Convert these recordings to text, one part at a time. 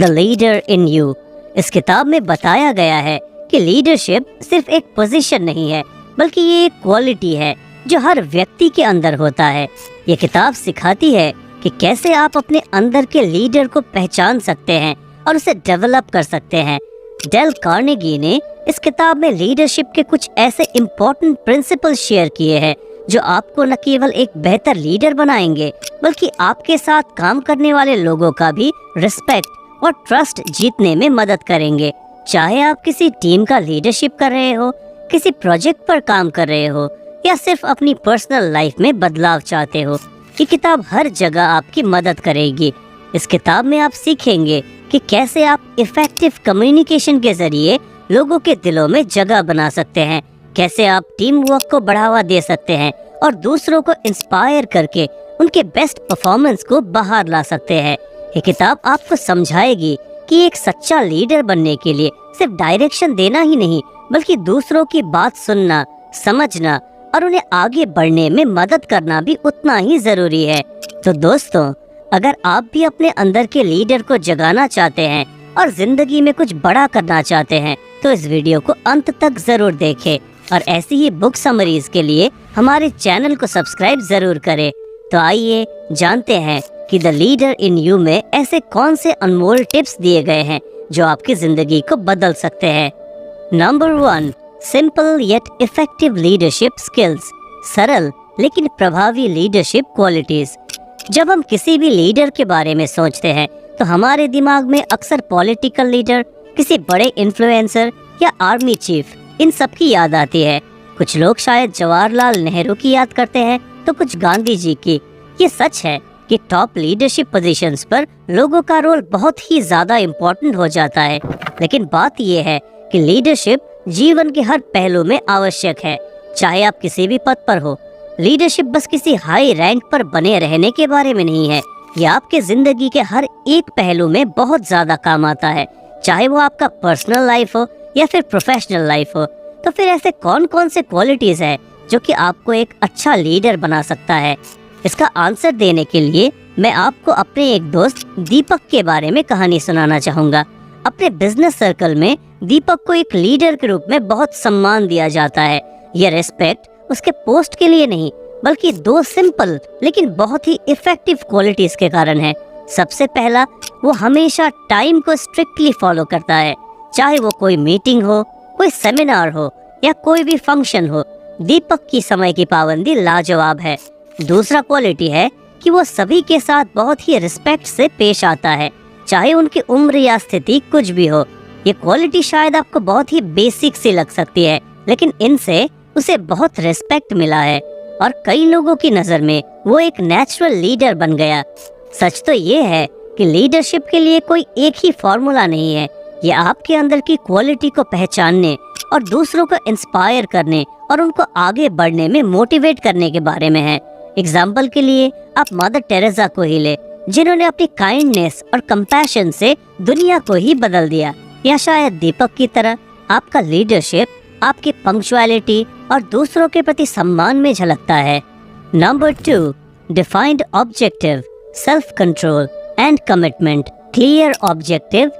The leader in you. इस किताब में बताया गया है कि लीडरशिप सिर्फ एक पोजीशन नहीं है, बल्कि ये एक क्वालिटी है जो हर व्यक्ति के अंदर होता है। ये किताब सिखाती है कि कैसे आप अपने अंदर के लीडर को पहचान सकते हैं और उसे डेवलप कर सकते हैं। डेल कार्नेगी ने इस किताब में लीडरशिप के कुछ ऐसे इम्पोर्टेंट प्रिंसिपल शेयर किए हैं जो आपको न केवल एक बेहतर लीडर बनाएंगे, बल्कि आपके साथ काम करने वाले लोगों का भी रिस्पेक्ट और ट्रस्ट जीतने में मदद करेंगे। चाहे आप किसी टीम का लीडरशिप कर रहे हो, किसी प्रोजेक्ट पर काम कर रहे हो, या सिर्फ अपनी पर्सनल लाइफ में बदलाव चाहते हो, ये किताब हर जगह आपकी मदद करेगी। इस किताब में आप सीखेंगे कि कैसे आप इफेक्टिव कम्युनिकेशन के जरिए लोगों के दिलों में जगह बना सकते हैं, कैसे आप टीम वर्क को बढ़ावा दे सकते हैं और दूसरों को इंस्पायर करके उनके बेस्ट परफॉर्मेंस को बाहर ला सकते हैं। ये किताब आपको समझाएगी कि एक सच्चा लीडर बनने के लिए सिर्फ डायरेक्शन देना ही नहीं, बल्कि दूसरों की बात सुनना, समझना और उन्हें आगे बढ़ने में मदद करना भी उतना ही जरूरी है। तो दोस्तों, अगर आप भी अपने अंदर के लीडर को जगाना चाहते हैं और जिंदगी में कुछ बड़ा करना चाहते हैं, तो इस वीडियो को अंत तक जरूर देखें और ऐसी ही बुक समरीज के लिए हमारे चैनल को सब्सक्राइब जरूर करें। तो आइए जानते हैं कि द लीडर इन यू में ऐसे कौन से अनमोल टिप्स दिए गए हैं जो आपकी जिंदगी को बदल सकते हैं। Number 1, simple yet effective leadership skills. सरल लेकिन प्रभावी लीडरशिप क्वालिटीज। जब हम किसी भी लीडर के बारे में सोचते हैं तो हमारे दिमाग में अक्सर पॉलिटिकल लीडर, किसी बड़े इन्फ्लुएंसर या आर्मी चीफ, इन सब की याद आती है। कुछ लोग शायद जवाहरलाल नेहरू की याद करते हैं तो कुछ गांधी जी की। ये सच है कि टॉप लीडरशिप पोजीशंस पर लोगों का रोल बहुत ही ज्यादा इम्पोर्टेंट हो जाता है, लेकिन बात यह है कि लीडरशिप जीवन के हर पहलू में आवश्यक है, चाहे आप किसी भी पद पर हो। लीडरशिप बस किसी हाई रैंक पर बने रहने के बारे में नहीं है, ये आपके जिंदगी के हर एक पहलू में बहुत ज्यादा काम आता है, चाहे वो आपका पर्सनल लाइफ हो या फिर प्रोफेशनल लाइफ हो। तो फिर ऐसे कौन कौन से क्वालिटीज है जो कि आपको एक अच्छा लीडर बना सकता है? इसका आंसर देने के लिए मैं आपको अपने एक दोस्त दीपक के बारे में कहानी सुनाना चाहूँगा। अपने बिजनेस सर्कल में दीपक को एक लीडर के रूप में बहुत सम्मान दिया जाता है। यह रिस्पेक्ट उसके पोस्ट के लिए नहीं, बल्कि 2 सिंपल लेकिन बहुत ही इफेक्टिव क्वालिटीज के कारण है। सबसे पहला, वो हमेशा टाइम को स्ट्रिक्टली फॉलो करता है, चाहे वो कोई मीटिंग हो, कोई सेमिनार हो या कोई भी फंक्शन हो। दीपक की समय की पाबंदी लाजवाब है। दूसरा क्वालिटी है कि वो सभी के साथ बहुत ही रिस्पेक्ट से पेश आता है, चाहे उनकी उम्र या स्थिति कुछ भी हो। ये क्वालिटी शायद आपको बहुत ही बेसिक सी लग सकती है, लेकिन इनसे उसे बहुत रिस्पेक्ट मिला है और कई लोगों की नजर में वो एक नेचुरल लीडर बन गया। सच तो ये है कि लीडरशिप के लिए कोई एक ही फॉर्मूला नहीं है। ये आपके अंदर की क्वालिटी को पहचानने और दूसरों को इंस्पायर करने और उनको आगे बढ़ने में मोटिवेट करने के बारे में है। एग्जाम्पल के लिए आप मदर टेरेसा को ही ले, जिन्होंने अपनी काइंडनेस और कंपैशन से दुनिया को ही बदल दिया। या शायद दीपक की तरह आपका लीडरशिप आपकी पंक्चुअलिटी और दूसरों के प्रति सम्मान में झलकता है। Number 2, defined objective, self control and commitment. Clear objective,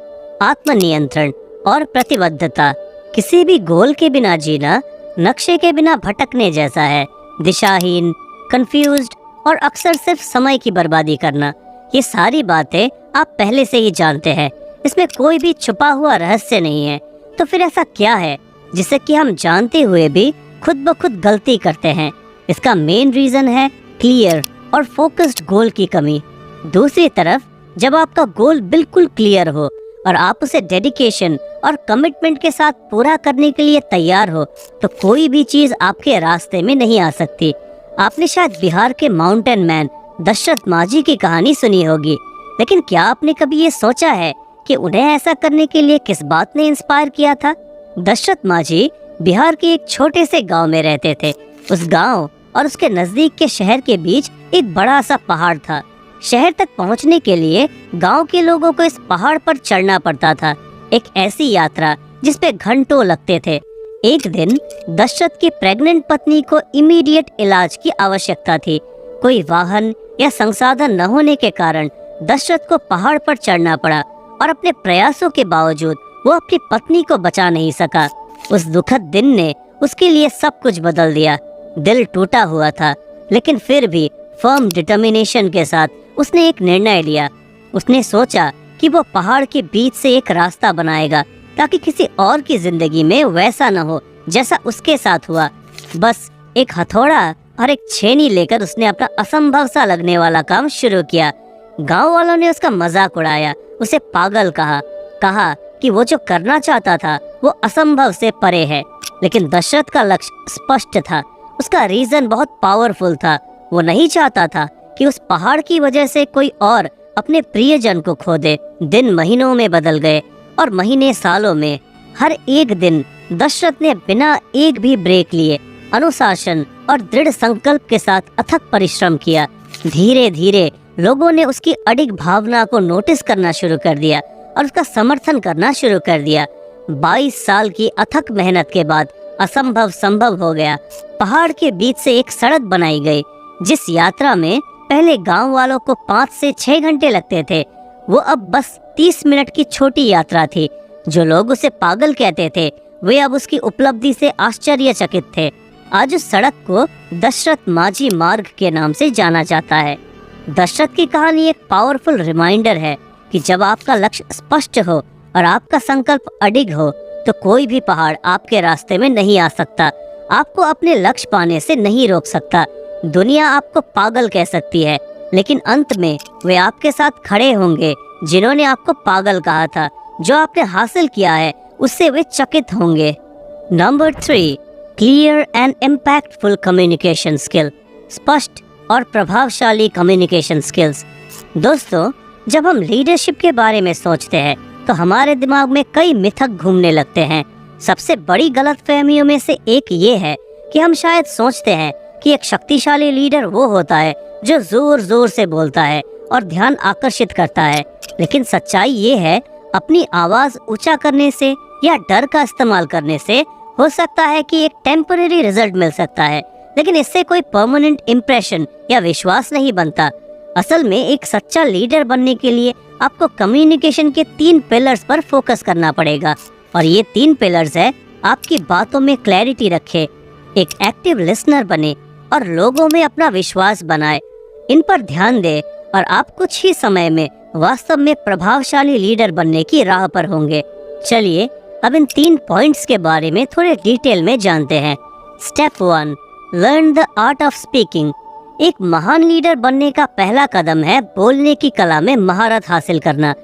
आत्मनियंत्रण और प्रतिबद्धता। किसी भी गोल के बिना जीना नक्शे के बिना भटकने जैसा है। दिशाहीन, कंफ्यूज्ड और अक्सर सिर्फ समय की बर्बादी करना। ये सारी बातें आप पहले से ही जानते हैं, इसमें कोई भी छुपा हुआ रहस्य नहीं है। तो फिर ऐसा क्या है जिसे कि हम जानते हुए भी खुद ब खुद गलती करते हैं? इसका मेन रीजन है क्लियर और फोकस्ड गोल की कमी। दूसरी तरफ जब आपका गोल बिल्कुल क्लियर हो और आप उसे डेडिकेशन और कमिटमेंट के साथ पूरा करने के लिए तैयार हो, तो कोई भी चीज आपके रास्ते में नहीं आ सकती। आपने शायद बिहार के माउंटेन मैन दशरथ माझी की कहानी सुनी होगी, लेकिन क्या आपने कभी ये सोचा है कि उन्हें ऐसा करने के लिए किस बात ने इंस्पायर किया था? दशरथ माझी बिहार के एक छोटे से गांव में रहते थे। उस गांव और उसके नजदीक के शहर के बीच एक बड़ा सा पहाड़ था। शहर तक पहुंचने के लिए गांव के लोगों को इस पहाड़ पर चढ़ना पड़ता था, एक ऐसी यात्रा जिसपे घंटों लगते थे। एक दिन दशरथ की प्रेग्नेंट पत्नी को इमीडिएट इलाज की आवश्यकता थी। कोई वाहन या संसाधन न होने के कारण दशरथ को पहाड़ पर चढ़ना पड़ा और अपने प्रयासों के बावजूद वो अपनी पत्नी को बचा नहीं सका। उस दुखद दिन ने उसके लिए सब कुछ बदल दिया। दिल टूटा हुआ था, लेकिन फिर भी फर्म डिटर्मिनेशन के साथ उसने एक निर्णय लिया। उसने सोचा कि वो पहाड़ के बीच से एक रास्ता बनाएगा ताकि किसी और की जिंदगी में वैसा न हो जैसा उसके साथ हुआ। बस एक हथौड़ा और एक छेनी लेकर उसने अपना असंभव सा लगने वाला काम शुरू किया। गांव वालों ने उसका मजाक उड़ाया, उसे पागल कहा कि वो जो करना चाहता था वो असंभव से परे है। लेकिन दशरथ का लक्ष्य स्पष्ट था। उसका रीजन बहुत पावरफुल था। वो नहीं चाहता था कि उस पहाड़ की वजह से कोई और अपने प्रियजन को खो दे। दिन महीनों में बदल गए और महीने सालों में। हर एक दिन दशरथ ने बिना एक भी ब्रेक लिए अनुशासन और दृढ़ संकल्प के साथ अथक परिश्रम किया। धीरे धीरे लोगों ने उसकी अडिग भावना को नोटिस करना शुरू कर दिया और उसका समर्थन करना शुरू कर दिया। 22 साल की अथक मेहनत के बाद असंभव संभव हो गया। पहाड़ के बीच से एक सड़क बनाई गई, जिस यात्रा में पहले गांव वालों को 5 से 6 घंटे लगते थे, वो अब बस 30 मिनट की छोटी यात्रा थी। जो लोग उसे पागल कहते थे, वे अब उसकी उपलब्धि से आश्चर्यचकित थे। आज उस सड़क को दशरथ माझी मार्ग के नाम से जाना जाता है। दशरथ की कहानी एक पावरफुल रिमाइंडर है कि जब आपका लक्ष्य स्पष्ट हो और आपका संकल्प अडिग हो तो कोई भी पहाड़ आपके रास्ते में नहीं आ सकता, आपको अपने लक्ष्य पाने से नहीं रोक सकता। दुनिया आपको पागल कह सकती है, लेकिन अंत में वे आपके साथ खड़े होंगे जिन्होंने आपको पागल कहा था। जो आपने हासिल किया है उससे वे चकित होंगे। Number 3, clear and impactful communication skill. स्पष्ट और प्रभावशाली कम्युनिकेशन स्किल्स। दोस्तों, जब हम लीडरशिप के बारे में सोचते हैं तो हमारे दिमाग में कई मिथक घूमने लगते हैं। सबसे बड़ी गलतफहमियों में से एक ये है कि हम शायद सोचते हैं कि एक शक्तिशाली लीडर वो होता है जो जोर जोर से बोलता है और ध्यान आकर्षित करता है। लेकिन सच्चाई ये है, अपनी आवाज ऊंचा करने से या डर का इस्तेमाल करने से हो सकता है कि एक टेम्पररी रिजल्ट मिल सकता है, लेकिन इससे कोई परमानेंट इम्प्रेशन या विश्वास नहीं बनता। असल में एक सच्चा लीडर बनने के लिए आपको कम्युनिकेशन के 3 पिलर्स पर फोकस करना पड़ेगा। और ये 3 पिलर्स है, आपकी बातों में क्लैरिटी रखे, एक एक्टिव लिसनर बने और लोगों में अपना विश्वास बनाए। इन पर ध्यान दे और आप कुछ ही समय में वास्तव में प्रभावशाली लीडर बनने की राह पर होंगे। चलिए अब इन 3 पॉइंट्स के बारे में थोड़े डिटेल में जानते हैं। Step 1, learn the art of speaking. एक महान लीडर बनने का पहला कदम है बोलने की कला में महारत हासिल करना।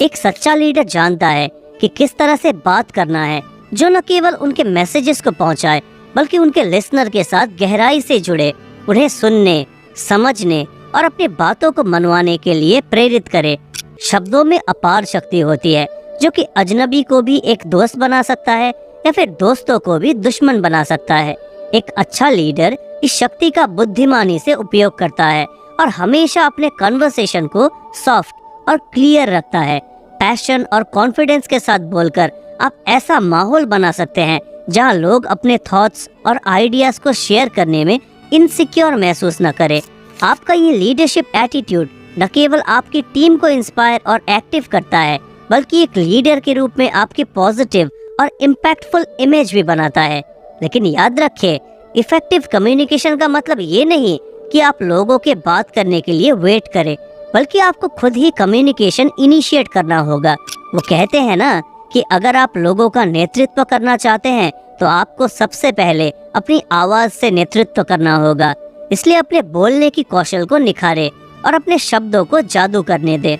एक सच्चा लीडर जानता है कि किस तरह से बात करना है, जो न केवल उनके मैसेजेस को पहुंचाए बल्कि उनके लिसनर के साथ गहराई से जुड़े, उन्हें सुनने, समझने और अपनी बातों को मनवाने के लिए प्रेरित करे। शब्दों में अपार शक्ति होती है, जो कि अजनबी को भी एक दोस्त बना सकता है या फिर दोस्तों को भी दुश्मन बना सकता है। एक अच्छा लीडर इस शक्ति का बुद्धिमानी से उपयोग करता है और हमेशा अपने कन्वर्सेशन को सॉफ्ट और क्लियर रखता है। पैशन और कॉन्फिडेंस के साथ बोलकर आप ऐसा माहौल बना सकते हैं जहां लोग अपने थॉट्स और आइडियाज को शेयर करने में इनसिक्योर महसूस न करें। आपका ये लीडरशिप एटीट्यूड न केवल आपकी टीम को इंस्पायर और एक्टिव करता है, बल्कि एक लीडर के रूप में आपकी पॉजिटिव और इम्पैक्टफुल इमेज भी बनाता है। लेकिन याद रखें, इफेक्टिव कम्युनिकेशन का मतलब ये नहीं कि आप लोगों के बात करने के लिए वेट करें, बल्कि आपको खुद ही कम्युनिकेशन इनिशिएट करना होगा। वो कहते हैं ना कि अगर आप लोगों का नेतृत्व करना चाहते हैं तो आपको सबसे पहले अपनी आवाज से नेतृत्व करना होगा। इसलिए अपने बोलने की कौशल को निखारे और अपने शब्दों को जादू करने दे।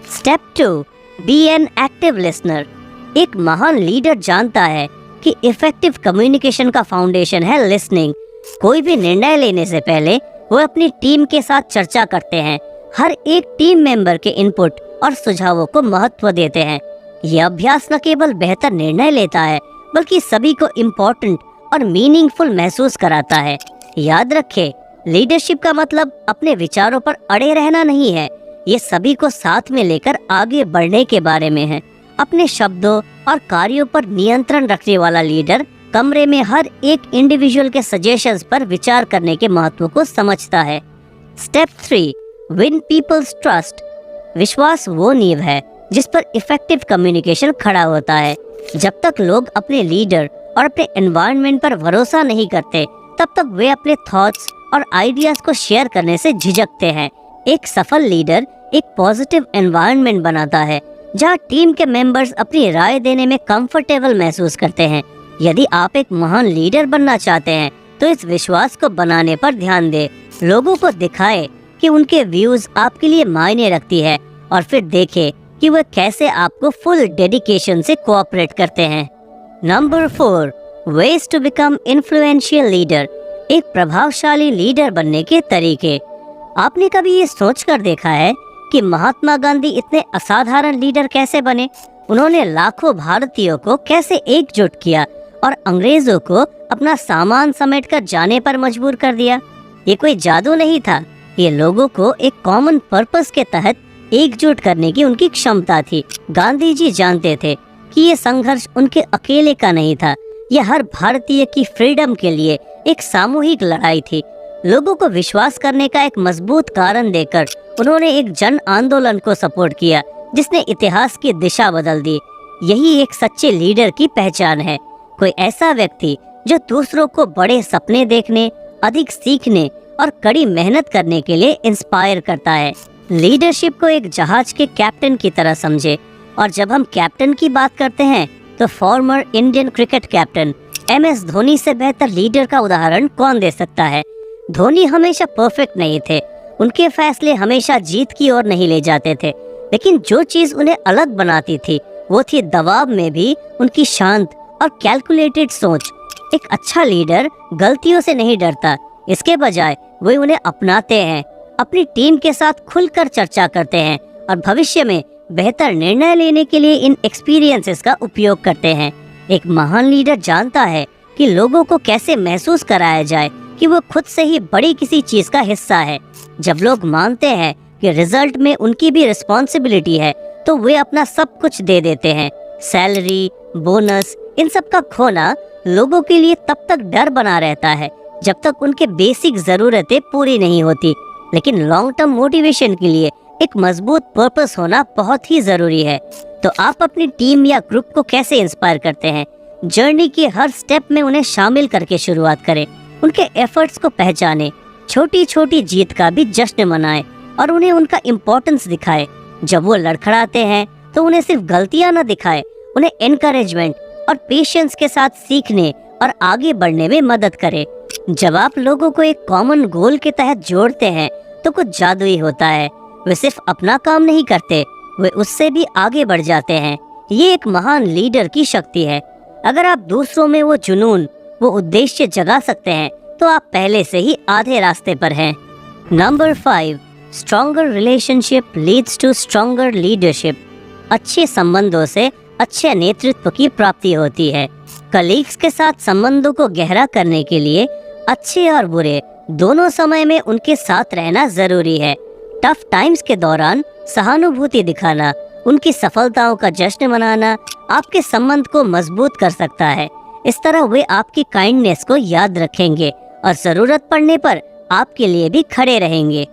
Step 2, B an active listener. एक महान लीडर जानता है कि इफेक्टिव कम्युनिकेशन का फाउंडेशन है लिसनिंग। कोई भी निर्णय लेने से पहले वो अपनी टीम के साथ चर्चा करते हैं। हर एक टीम मेंबर के इनपुट और सुझावों को महत्व देते हैं। यह अभ्यास न केवल बेहतर निर्णय लेता है, बल्कि सभी को इम्पोर्टेंट और मीनिंगफुल महसूस कराता है। याद रखें, लीडरशिप का मतलब अपने विचारों पर अड़े रहना नहीं है, ये सभी को साथ में लेकर आगे बढ़ने के बारे में है। अपने शब्दों और कार्यों पर नियंत्रण रखने वाला लीडर कमरे में हर एक इंडिविजुअल के सजेशंस पर विचार करने के महत्व को समझता है। Step 3, win people's trust. विश्वास वो नींव है जिस पर इफेक्टिव कम्युनिकेशन खड़ा होता है। जब तक लोग अपने लीडर और अपने एनवायरनमेंट पर भरोसा नहीं करते, तब तक वे अपने थॉट्स और आइडियाज को शेयर करने से झिझकते हैं। एक सफल लीडर एक पॉजिटिव एनवायरनमेंट बनाता है जहां टीम के मेंबर्स अपनी राय देने में कंफर्टेबल महसूस करते हैं। यदि आप एक महान लीडर बनना चाहते हैं तो इस विश्वास को बनाने पर ध्यान दें। लोगों को दिखाए कि उनके व्यूज आपके लिए मायने रखती है और फिर देखें कि वह कैसे आपको फुल डेडिकेशन से कोऑपरेट करते हैं। Number 4, ways to become influential leader. एक प्रभावशाली लीडर बनने के तरीके। आपने कभी ये सोचकर देखा है कि महात्मा गांधी इतने असाधारण लीडर कैसे बने? उन्होंने लाखों भारतीयों को कैसे एकजुट किया और अंग्रेजों को अपना सामान समेटकर जाने पर मजबूर कर दिया? ये कोई जादू नहीं था, ये लोगों को एक कॉमन पर्पस के तहत एकजुट करने की उनकी क्षमता थी। गांधी जी जानते थे कि ये संघर्ष उनके अकेले का नहीं था, यह हर भारतीय की फ्रीडम के लिए एक सामूहिक लड़ाई थी। लोगों को विश्वास करने का एक मजबूत कारण देकर उन्होंने एक जन आंदोलन को सपोर्ट किया जिसने इतिहास की दिशा बदल दी। यही एक सच्चे लीडर की पहचान है, कोई ऐसा व्यक्ति जो दूसरों को बड़े सपने देखने, अधिक सीखने और कड़ी मेहनत करने के लिए इंस्पायर करता है। लीडरशिप को एक जहाज के कैप्टन की तरह समझे, और जब हम कैप्टन की बात करते हैं तो former Indian cricket captain MS Dhoni से बेहतर लीडर का उदाहरण कौन दे सकता है। धोनी हमेशा परफेक्ट नहीं थे, उनके फैसले हमेशा जीत की ओर नहीं ले जाते थे, लेकिन जो चीज उन्हें अलग बनाती थी वो थी दबाव में भी उनकी शांत और कैलकुलेटेड सोच। एक अच्छा लीडर गलतियों से नहीं डरता, इसके बजाय वे उन्हें अपनाते हैं, अपनी टीम के साथ खुलकर चर्चा करते हैं और भविष्य में बेहतर निर्णय लेने के लिए इन एक्सपीरियंसेस का उपयोग करते हैं। एक महान लीडर जानता है कि लोगों को कैसे महसूस कराया जाए कि वो खुद से ही बड़ी किसी चीज का हिस्सा है। जब लोग मानते हैं कि रिजल्ट में उनकी भी रिस्पॉन्सिबिलिटी है तो वे अपना सब कुछ दे देते हैं। सैलरी, बोनस, इन सब का खोना लोगों के लिए तब तक डर बना रहता है जब तक उनके बेसिक जरूरतें पूरी नहीं होती, लेकिन लॉन्ग टर्म मोटिवेशन के लिए एक मजबूत पर्पस होना बहुत ही जरूरी है। तो आप अपनी टीम या ग्रुप को कैसे इंस्पायर करते हैं? जर्नी के हर स्टेप में उन्हें शामिल करके शुरुआत करें, उनके एफर्ट्स को पहचानें, छोटी छोटी जीत का भी जश्न मनाएं और उन्हें उनका इम्पोर्टेंस दिखाएं। जब वो लड़खड़ाते हैं तो उन्हें सिर्फ गलतियां न दिखाएं, उन्हें एनकरेजमेंट और पेशेंस के साथ सीखने और आगे बढ़ने में मदद करें। जब आप लोगों को एक कॉमन गोल के तहत जोड़ते हैं तो कुछ जादुई होता है। वे सिर्फ अपना काम नहीं करते, वे उससे भी आगे बढ़ जाते हैं। ये एक महान लीडर की शक्ति है। अगर आप दूसरों में वो जुनून, वो उद्देश्य जगा सकते हैं तो आप पहले से ही आधे रास्ते पर हैं। Number 5, stronger relationship leads to stronger leadership. अच्छे संबंधों से अच्छे नेतृत्व की प्राप्ति होती है। कलीग्स के साथ संबंधों को गहरा करने के लिए अच्छे और बुरे दोनों समय में उनके साथ रहना जरूरी है। टफ टाइम्स के दौरान सहानुभूति दिखाना, उनकी सफलताओं का जश्न मनाना आपके संबंध को मजबूत कर सकता है। इस तरह वे आपकी काइंडनेस को याद रखेंगे और जरूरत पड़ने पर आपके लिए भी खड़े रहेंगे।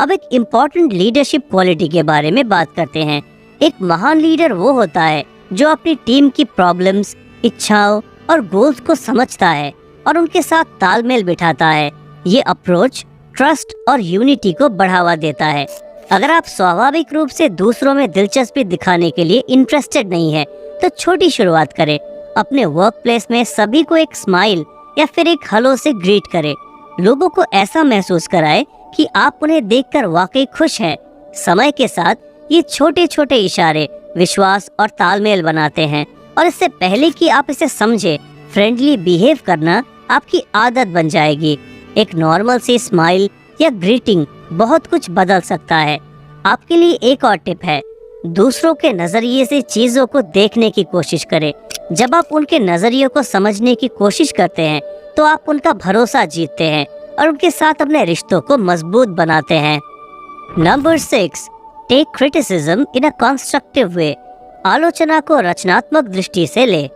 अब एक इम्पोर्टेंट लीडरशिप क्वालिटी के बारे में बात करते हैं। एक महान लीडर वो होता है जो अपनी टीम की प्रॉब्लम्स, इच्छाओं और गोल्स को समझता है और उनके साथ तालमेल बिठाता है। ये अप्रोच ट्रस्ट और यूनिटी को बढ़ावा देता है। अगर आप स्वाभाविक रूप से दूसरों में दिलचस्पी दिखाने के लिए इंटरेस्टेड नहीं है तो छोटी शुरुआत करें। अपने वर्क प्लेस में सभी को एक स्माइल या फिर एक हेलो से ग्रीट करें। लोगों को ऐसा महसूस कराएं कि आप उन्हें देखकर वाकई खुश हैं। समय के साथ ये छोटे छोटे इशारे विश्वास और तालमेल बनाते हैं और इससे पहले कि आप इसे समझे, फ्रेंडली बिहेव करना आपकी आदत बन जाएगी। एक नॉर्मल सी स्माइल या ग्रीटिंग बहुत कुछ बदल सकता है। आपके लिए एक और टिप है, दूसरों के नजरिए से चीजों को देखने की कोशिश करें। जब आप उनके नजरियों को समझने की कोशिश करते हैं तो आप उनका भरोसा जीतते हैं और उनके साथ अपने रिश्तों को मजबूत बनाते हैं। Number 6, take criticism in a constructive way. आलोचना को रचनात्मक दृष्टि से ले।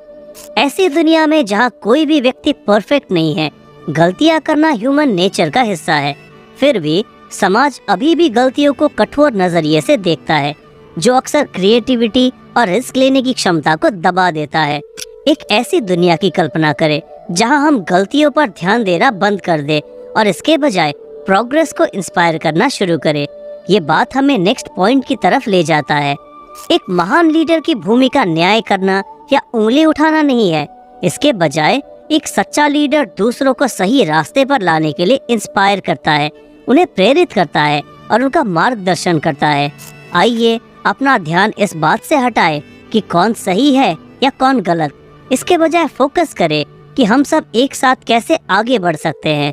ऐसी दुनिया में जहाँ कोई भी व्यक्ति परफेक्ट नहीं है, गलतियाँ करना ह्यूमन नेचर का हिस्सा है। फिर भी समाज अभी भी गलतियों को कठोर नजरिए से देखता है। जो अक्सर क्रिएटिविटी और रिस्क लेने की क्षमता को दबा देता है। एक ऐसी दुनिया की कल्पना करें जहां हम गलतियों पर ध्यान देना बंद कर दे और इसके बजाय प्रोग्रेस को इंस्पायर करना शुरू करें। ये बात हमें नेक्स्ट पॉइंट की तरफ ले जाता है। एक महान लीडर की भूमिका न्याय करना या उंगली उठाना नहीं है। इसके बजाय एक सच्चा लीडर दूसरों को सही रास्ते पर लाने के लिए इंस्पायर करता है, उन्हें प्रेरित करता है और उनका मार्गदर्शन करता है। आइए अपना ध्यान इस बात से हटाए कि कौन सही है या कौन गलत। इसके बजाय फोकस करें कि हम सब एक साथ कैसे आगे बढ़ सकते हैं।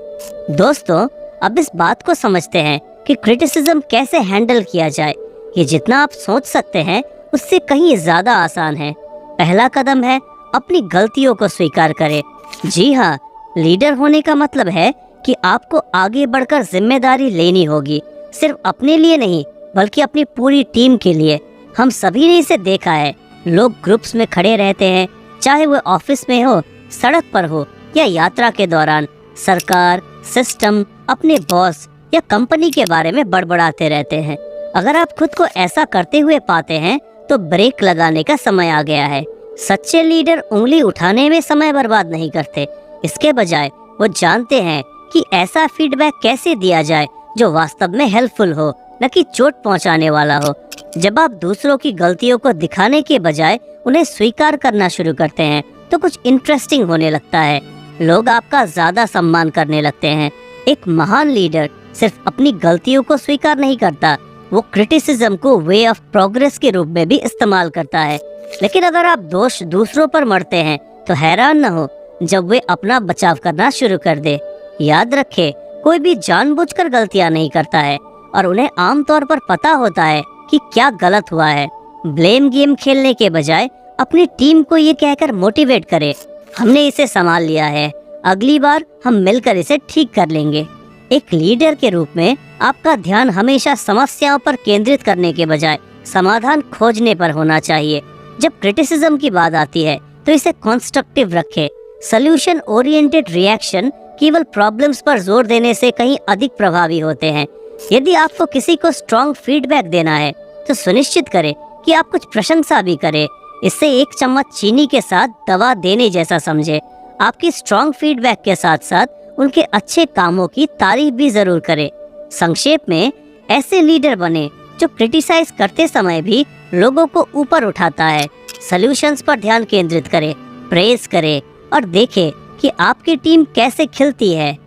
दोस्तों, अब इस बात को समझते हैं कि क्रिटिसिज्म कैसे हैंडल किया जाए। ये जितना आप सोच सकते हैं उससे कहीं ज्यादा आसान है। पहला कदम है अपनी गलतियों को स्वीकार करें। जी हाँ, लीडर होने का मतलब है कि आपको आगे बढ़कर जिम्मेदारी लेनी होगी, सिर्फ अपने लिए नहीं बल्कि अपनी पूरी टीम के लिए। हम सभी ने इसे देखा है, लोग ग्रुप्स में खड़े रहते हैं, चाहे वो ऑफिस में हो, सड़क पर हो या यात्रा के दौरान। सरकार, सिस्टम, अपने बॉस या कंपनी के बारे में बड़बड़ाते रहते हैं। अगर आप खुद को ऐसा करते हुए पाते हैं तो ब्रेक लगाने का समय आ गया है। सच्चे लीडर उंगली उठाने में समय बर्बाद नहीं करते, इसके बजाय वो जानते हैं कि ऐसा फीडबैक कैसे दिया जाए जो वास्तव में हेल्पफुल हो, न कि चोट पहुंचाने वाला हो। जब आप दूसरों की गलतियों को दिखाने के बजाय उन्हें स्वीकार करना शुरू करते हैं तो कुछ इंटरेस्टिंग होने लगता है। लोग आपका ज्यादा सम्मान करने लगते हैं। एक महान लीडर सिर्फ अपनी गलतियों को स्वीकार नहीं करता, वो क्रिटिसिज्म को वे ऑफ प्रोग्रेस के रूप में भी इस्तेमाल करता है। लेकिन अगर आप दोष दूसरों पर मढ़ते हैं तो हैरान न हो जब वे अपना बचाव करना शुरू कर दे। याद रखें, कोई भी जानबूझकर गलतियां नहीं करता है और उन्हें आमतौर पर पता होता है कि क्या गलत हुआ है। ब्लेम गेम खेलने के बजाय अपनी टीम को ये कहकर मोटिवेट करें, हमने इसे संभाल लिया है, अगली बार हम मिलकर इसे ठीक कर लेंगे। एक लीडर के रूप में आपका ध्यान हमेशा समस्याओं पर केंद्रित करने के बजाय समाधान खोजने पर होना चाहिए। जब क्रिटिसिज्म की बात आती है तो इसे कंस्ट्रक्टिव रखें। सॉल्यूशन ओरिएंटेड रिएक्शन केवल प्रॉब्लम्स पर जोर देने से कहीं अधिक प्रभावी होते हैं। यदि आपको किसी को स्ट्रॉन्ग फीडबैक देना है तो सुनिश्चित करें कि आप कुछ प्रशंसा भी करें। इससे एक चम्मच चीनी के साथ दवा देने जैसा समझे। आपकी स्ट्रॉन्ग फीडबैक के साथ साथ उनके अच्छे कामों की तारीफ भी जरूर करें। संक्षेप में, ऐसे लीडर बने जो क्रिटिसाइज करते समय भी लोगों को ऊपर उठाता है। सॉल्यूशंस पर ध्यान केंद्रित करें, प्रेज करें और देखें कि आपकी टीम कैसे खिलती है।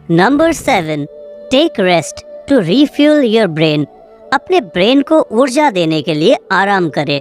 Number 7, take rest to refuel your brain. अपने ब्रेन को ऊर्जा देने के लिए आराम करें।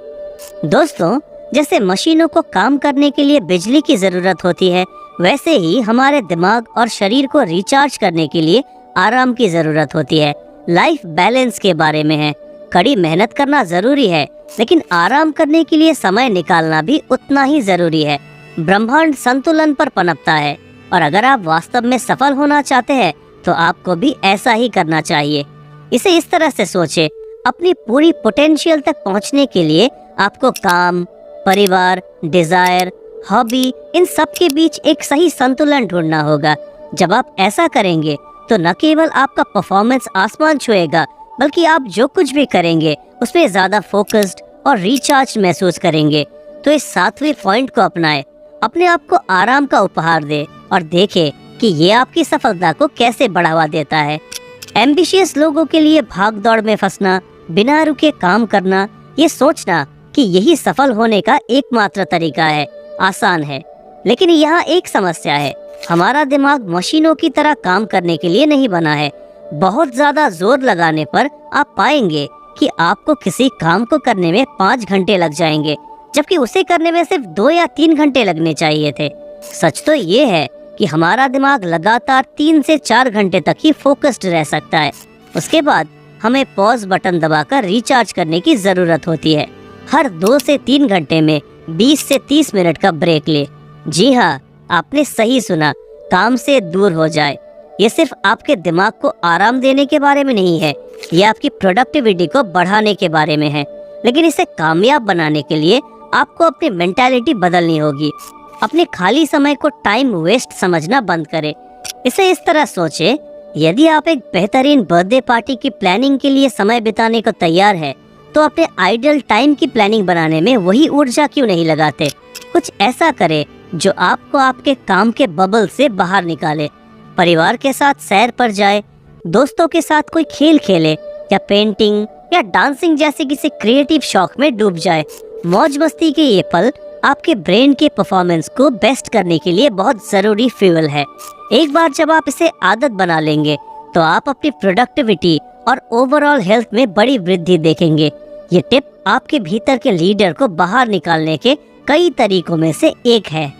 दोस्तों, जैसे मशीनों को काम करने के लिए बिजली की जरूरत होती है, वैसे ही हमारे दिमाग और शरीर को रिचार्ज करने के लिए आराम की जरूरत होती है। लाइफ बैलेंस के बारे में है। कड़ी मेहनत करना जरूरी है, लेकिन आराम करने के लिए समय निकालना भी उतना ही जरूरी है। ब्रह्मांड संतुलन पर पनपता है और अगर आप वास्तव में सफल होना चाहते हैं तो आपको भी ऐसा ही करना चाहिए। इसे इस तरह से सोचें, अपनी पूरी पोटेंशियल तक पहुंचने के लिए आपको काम, परिवार, डिजायर, हॉबी, इन सब के बीच एक सही संतुलन ढूंढना होगा। जब आप ऐसा करेंगे तो न केवल आपका परफॉर्मेंस आसमान छुएगा, बल्कि आप जो कुछ भी करेंगे उसमें ज्यादा फोकस्ड और रिचार्ज महसूस करेंगे। तो इस 7वें पॉइंट को अपनाएं, अपने आप को आराम का उपहार दे और देखें कि ये आपकी सफलता को कैसे बढ़ावा देता है। एम्बिशियस लोगों के लिए भाग दौड़ में फंसना, बिना रुके काम करना, ये सोचना कि यही सफल होने का एकमात्र तरीका है, आसान है। लेकिन यहाँ एक समस्या है, हमारा दिमाग मशीनों की तरह काम करने के लिए नहीं बना है। बहुत ज्यादा जोर लगाने पर आप पाएंगे कि आपको किसी काम को करने में 5 घंटे लग जाएंगे, जबकि उसे करने में सिर्फ 2 या 3 घंटे लगने चाहिए थे। सच तो ये है कि हमारा दिमाग लगातार 3 से 4 घंटे तक ही फोकस्ड रह सकता है। उसके बाद हमें पॉज बटन दबाकर रिचार्ज करने की जरूरत होती है। हर 2 से 3 घंटे में 20 से 30 मिनट का ब्रेक ले। जी हाँ, आपने सही सुना, काम से दूर हो जाए। ये सिर्फ आपके दिमाग को आराम देने के बारे में नहीं है, ये आपकी प्रोडक्टिविटी को बढ़ाने के बारे में है। लेकिन इसे कामयाब बनाने के लिए आपको अपनी मेंटालिटी बदलनी होगी। अपने खाली समय को टाइम वेस्ट समझना बंद करें। इसे इस तरह सोचें, यदि आप एक बेहतरीन बर्थडे पार्टी की प्लानिंग के लिए समय बिताने को तैयार है, तो अपने आइडल टाइम की प्लानिंग बनाने में वही ऊर्जा क्यों नहीं लगाते। कुछ ऐसा करें जो आपको आपके काम के बबल से बाहर निकाले। परिवार के साथ सैर पर जाए, दोस्तों के साथ कोई खेल खेले या पेंटिंग या डांसिंग जैसे किसी क्रिएटिव शौक में डूब जाए। मौज मस्ती के ये पल आपके ब्रेन के परफॉर्मेंस को बेस्ट करने के लिए बहुत ज़रूरी फ्यूल है। एक बार जब आप इसे आदत बना लेंगे तो आप अपनी प्रोडक्टिविटी और ओवरऑल हेल्थ में बड़ी वृद्धि देखेंगे। ये टिप आपके भीतर के लीडर को बाहर निकालने के कई तरीकों में से एक है।